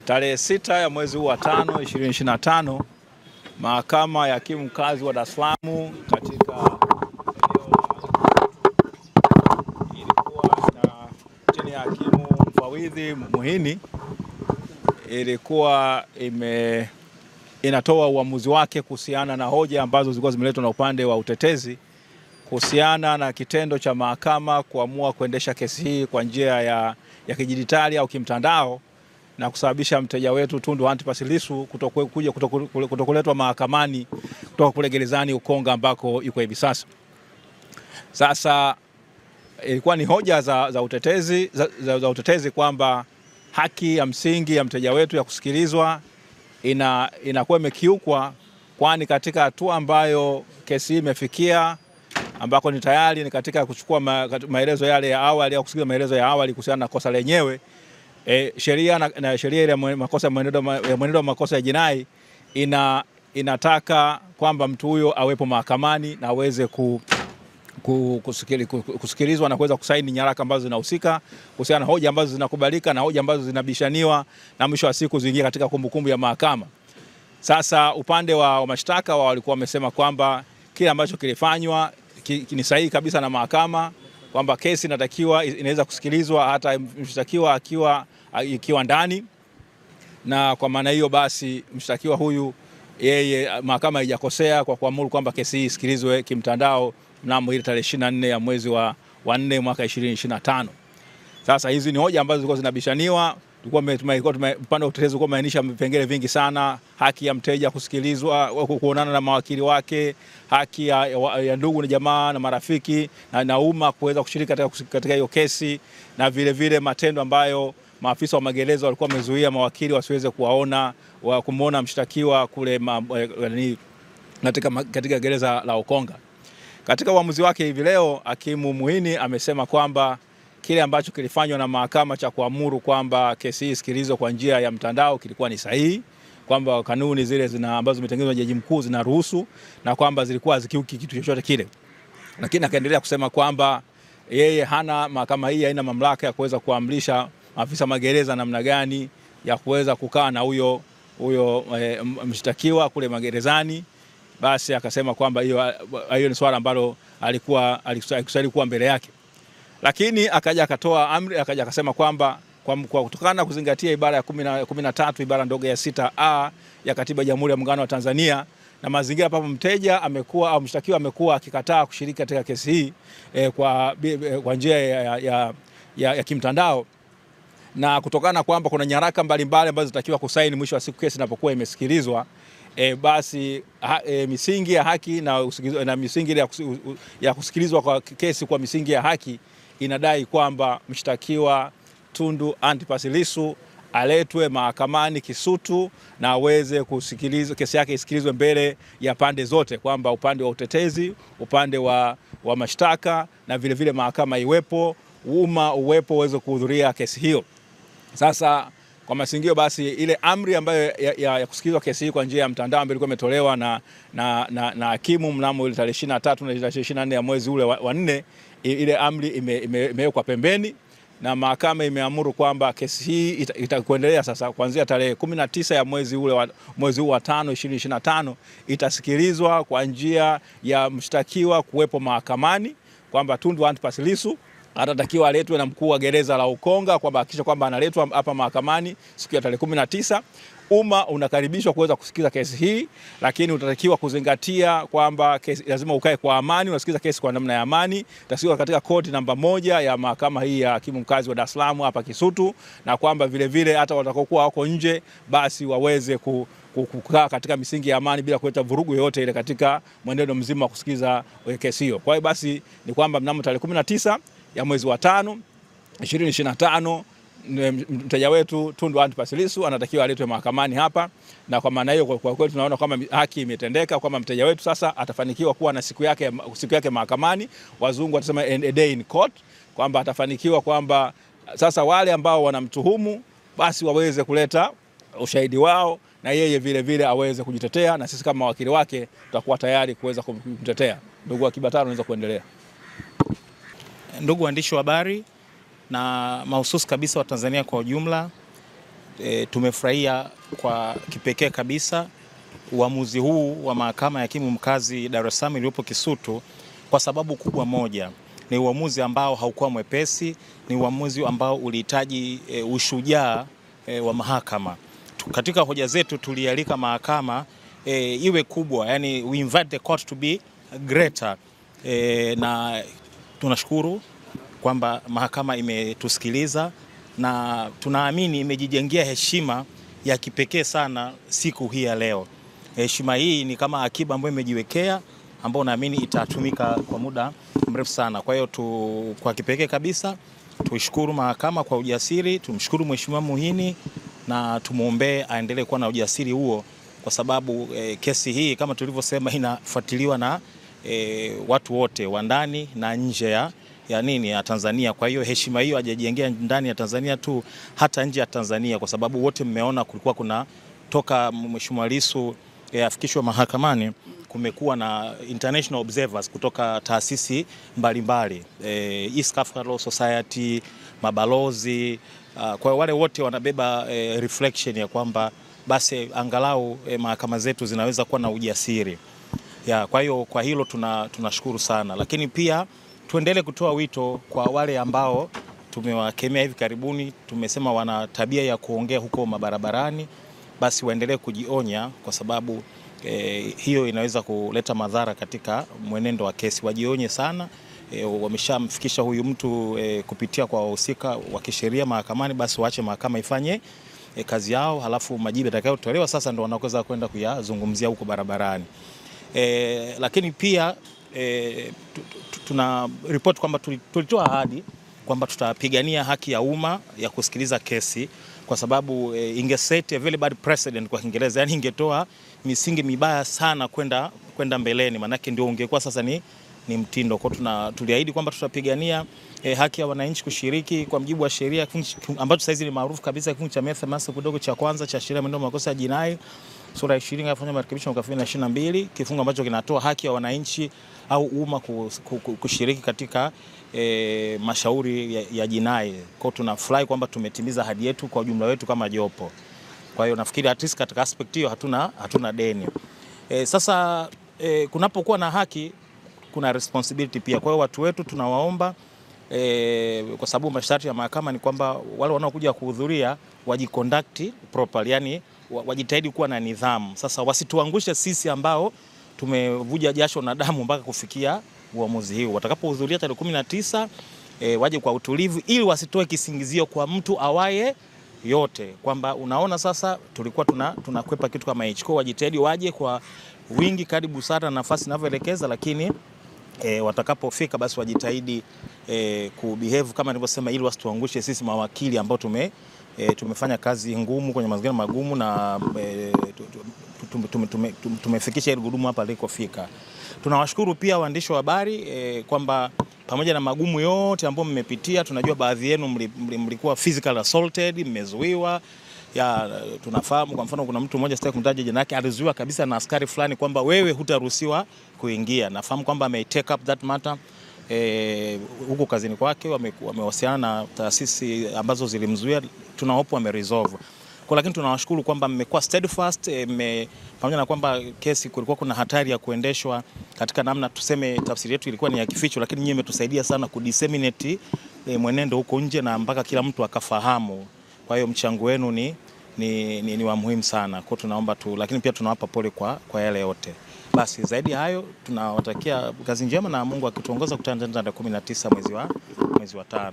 Tarehe 6 ya mwezi huu wa 5 2025, Mahakama ya Hakimu Mkazi wa Dar es Salaam katika ilikuwa chini ya hakimu mfawidhi Muhini ilikuwa inatoa uamuzi wake kuhusiana na hoja ambazo zilikuwa zimeletwa na upande wa utetezi kuhusiana na kitendo cha mahakama kuamua kuendesha kesi hii kwa njia ya kidijitali au kimtandao na kusababisha mteja wetu Tundu Antipas Lissu kutokuletwa mahakamani kutoka kule gerezani Ukonga ambako yuko hivi sasa. Sasa ilikuwa ni hoja za utetezi kwamba haki ya msingi ya mteja wetu ya kusikilizwa inakuwa imekiukwa, kwani katika hatua ambayo kesi hii imefikia ambako ni tayari ni katika kuchukua maelezo yale ya awali au kusikiliza maelezo ya awali kuhusiana na kosa lenyewe, sheria na sheria ile makosa mwenendo wa makosa ya jinai inataka kwamba mtu huyo awepo mahakamani na aweze kusikilizwa na kuweza kusaini nyaraka ambazo zinahusika kuhusiana na hoja ambazo zinakubalika na hoja ambazo zinabishaniwa na mwisho wa siku ziingie katika kumbukumbu ya mahakama. Sasa upande wa mashtaka walikuwa wamesema kwamba kile ambacho kilifanywa ni sahihi kabisa na mahakama, kwamba kesi inaweza kusikilizwa hata mshtakiwa ikiwa ndani, na kwa maana hiyo basi mshtakiwa huyu mahakama haijakosea kwa kuamuru kwamba kesi hii isikilizwe kimtandao mnamo ile tarehe 24 ya mwezi wa 4 mwaka 2025. Sasa hizi ni hoja ambazo zilikuwa zinabishaniwa. Upande wa utetezi ulikuwa umebainisha vipengele vingi sana: haki ya mteja kusikilizwa, kuonana na mawakili wake, haki ya ndugu na jamaa na marafiki na umma kuweza kushiriki katika hiyo kesi, na vile matendo ambayo maafisa wa magereza walikuwa wamezuia mawakili wasiweze kumuona mshtakiwa kule katika gereza la Ukonga. Katika uamuzi wake hivi leo, hakimu Muhini amesema kwamba kile ambacho kilifanywa na mahakama cha kuamuru kwamba kesi hii isikilizwe kwa njia ya mtandao kilikuwa ni sahihi, kwamba kanuni zile ambazo zimetengenezwa na Jaji Mkuu zinaruhusu na kwamba zilikuwa hazikiuki kitu chochote kile. Lakini akaendelea kusema kwamba mahakama hii haina mamlaka ya kuweza kuamrisha maafisa magereza namna gani ya kuweza kukaa na huyo mshtakiwa kule magerezani. Basi akasema kwamba hiyo ni swala ambalo alikuwa kuwa mbele yake, lakini akaja akatoa amri, akaja akasema kwamba kwa kutokana na kuzingatia ibara ya 13 ibara ndogo ya 6A ya Katiba ya Jamhuri ya Muungano wa Tanzania na mazingira ambapo mteja amekuwa au mshtakiwa amekuwa akikataa kushiriki katika kesi hii kwa njia ya kimtandao, na kutokana na kwamba kuna nyaraka mbalimbali ambazo zitakiwa kusaini mwisho wa siku kesi inapokuwa imesikilizwa, basi misingi ya haki na misingi ya kusikilizwa kwa kesi kwa misingi ya haki inadai kwamba mshtakiwa Tundu Antipas Lissu aletwe mahakamani Kisutu na aweze kusikilizwa, kesi yake isikilizwe mbele ya pande zote, kwamba upande wa utetezi, upande wa mashtaka na vile mahakama iwepo, umma uwepo uweze kuhudhuria kesi hiyo. Sasa kwa masingio basi ile amri ambayo ya kusikilizwa kesi hii kwa njia ya mtandao ambayo ilikuwa imetolewa na hakimu mnamo ile tarehe 23 na tarehe 24 ya mwezi ule wa 4, ile amri imewekwa pembeni na mahakama imeamuru kwamba kesi hii itakuendelea sasa kuanzia tarehe 19 ya mwezi huu wa 5 2025 itasikilizwa kwa njia ya mshtakiwa kuwepo mahakamani, kwamba Tundu Antipas Lissu atatakiwa aletwe na mkuu wa gereza la Ukonga, kwamba hakikisha kwamba analetwa hapa mahakamani siku ya tarehe 19. Umma unakaribishwa kuweza kusikiza kesi hii, lakini utatakiwa kuzingatia kwamba kesi lazima ukae kwa amani, unasikiza kesi kwa namna ya amani. Itasikizwa katika koti namba 1 ya mahakama hii ya hakimu mkazi wa Dar es Salaam hapa Kisutu, na kwamba vile hata watakokuwa wako nje basi waweze kukaa katika misingi ya amani bila kuleta vurugu yoyote ile katika mwenendo mzima wa kusikiza kesi hiyo. Kwa hiyo basi ni kwamba mnamo tarehe 19 ya mwezi wa 5 2025 mteja wetu Tundu Antipas Lissu anatakiwa aletwe mahakamani hapa, na kwa maana hiyo kwa kweli tunaona kama haki imetendeka, kwamba mteja wetu sasa atafanikiwa kuwa na siku yake mahakamani. Wazungu watasema a day in court, kwamba atafanikiwa kwamba sasa wale ambao wanamtuhumu basi waweze kuleta ushahidi wao na yeye vile aweze kujitetea, na sisi kama wakili wake tutakuwa tayari kuweza kumtetea. Ndugu Akibatano, unaweza kuendelea. Ndugu waandishi wa habari na mahususi kabisa wa Tanzania kwa ujumla, tumefurahia kwa kipekee kabisa uamuzi huu wa mahakama ya hakimu mkazi Dar es Salaam iliyopo Kisutu kwa sababu kubwa moja. Ni uamuzi ambao haukuwa mwepesi, ni uamuzi ambao ulihitaji ushujaa wa mahakama. Katika hoja zetu tulialika mahakama iwe kubwa, yani we invite the court to be greater, na tunashukuru kwamba mahakama imetusikiliza na tunaamini imejijengea heshima ya kipekee sana siku hii ya leo. Heshima hii ni kama akiba ambayo imejiwekea, ambayo naamini itatumika kwa muda mrefu sana. Kwa hiyo kwa kipekee kabisa tuishukuru mahakama kwa ujasiri, tumshukuru Mheshimiwa Muhini na tumuombee aendelee kuwa na ujasiri huo, kwa sababu kesi hii kama tulivyosema inafuatiliwa na watu wote wa ndani na nje ya Tanzania. Kwa hiyo heshima hiyo hajajengea ndani ya Tanzania tu, hata nje ya Tanzania, kwa sababu wote mmeona kulikuwa kuna toka Mheshimiwa Lissu afikishwe mahakamani kumekuwa na international observers kutoka taasisi mbalimbali, East African Law Society, mabalozi. Kwa wale wote wanabeba reflection ya kwamba basi angalau mahakama zetu zinaweza kuwa na ujasiri. Kwa hiyo kwa hilo tunashukuru sana, lakini pia tuendelee kutoa wito kwa wale ambao tumewakemea hivi karibuni, tumesema wana tabia ya kuongea huko mabarabarani, basi waendelee kujionya, kwa sababu hiyo inaweza kuleta madhara katika mwenendo wa kesi. Wajionye sana, wameshamfikisha huyu mtu kupitia kwa wahusika wa kisheria mahakamani, basi waache mahakama ifanye kazi yao, halafu majibu yatakayotolewa sasa ndio wanaweza kwenda kuyazungumzia huko barabarani. Lakini pia tuna report kwamba tulitoa ahadi kwamba tutapigania haki ya umma ya kusikiliza kesi, kwa sababu ingeset a very bad precedent kwa Kiingereza, yani ingetoa misingi mibaya sana kwenda mbeleni, manake ndio ungekuwa sasa ni mtindo. Kwa tuliahidi kwamba tutapigania haki ya wananchi kushiriki kwa mujibu wa sheria ambacho sasa ni maarufu kabisa, kifungu cha 180 kidogo cha kwanza cha sheria ya mwenendo makosa ya jinai sura ya 20 afanya marekebisho mwaka 2022, kifungu ambacho kinatoa haki ya wananchi au umma kushiriki katika mashauri ya jinai. Kwa tunafurahi kwamba tumetimiza ahadi yetu kwa ujumla wetu kama jopo. Kwa hiyo nafikiri at least katika aspect hiyo hatuna deni. Sasa kunapokuwa na haki kuna responsibility pia. Kwa hiyo watu wetu tunawaomba, kwa sababu masharti ya mahakama ni kwamba wale wanaokuja kuhudhuria wajiconduct properly, yani wajitahidi kuwa na nidhamu. Sasa wasituangushe sisi ambao tumevuja jasho na damu mpaka kufikia uamuzi huu. Watakapohudhuria tarehe 19 waje kwa utulivu, ili wasitoe kisingizio kwa mtu awaye yote kwamba unaona sasa tulikuwa tunakwepa kitu kama hicho. Kwa wajitahidi waje kwa wingi kadri busara nafasi inavyoelekeza, lakini watakapofika basi wajitahidi kubehave kama nilivyosema, ili wasituangushe sisi mawakili ambao tumefanya kazi ngumu kwenye mazingira magumu na tumefikisha ile gurudumu hapa lilikofika. Tunawashukuru pia waandishi wa habari kwamba pamoja na magumu yote ambayo mmepitia, tunajua baadhi yenu mlikuwa physical assaulted, mmezuiwa. Tunafahamu kwa mfano kuna mtu mmoja sitaki kumtaja jina lake, alizuiwa kabisa na askari fulani kwamba wewe hutaruhusiwa kuingia. Nafahamu kwamba ame take up that matter huko kazini kwake, wamewasiliana na taasisi ambazo zilimzuia, tunahope wameresolve. Lakini tunawashukuru kwamba mmekuwa steadfast, pamoja na kwamba kesi kulikuwa kuna hatari ya kuendeshwa katika namna, tuseme tafsiri yetu ilikuwa ni ya kificho, lakini nyinyi mmetusaidia sana kudisseminate mwenendo huko nje na mpaka kila mtu akafahamu. Kwa hiyo mchango wenu ni wa muhimu sana. Kwa tunaomba lakini pia tunawapa pole kwa yale yote. Basi zaidi hayo tunawatakia kazi njema na Mungu akituongoza kutana tarehe 19 mwezi wa 5.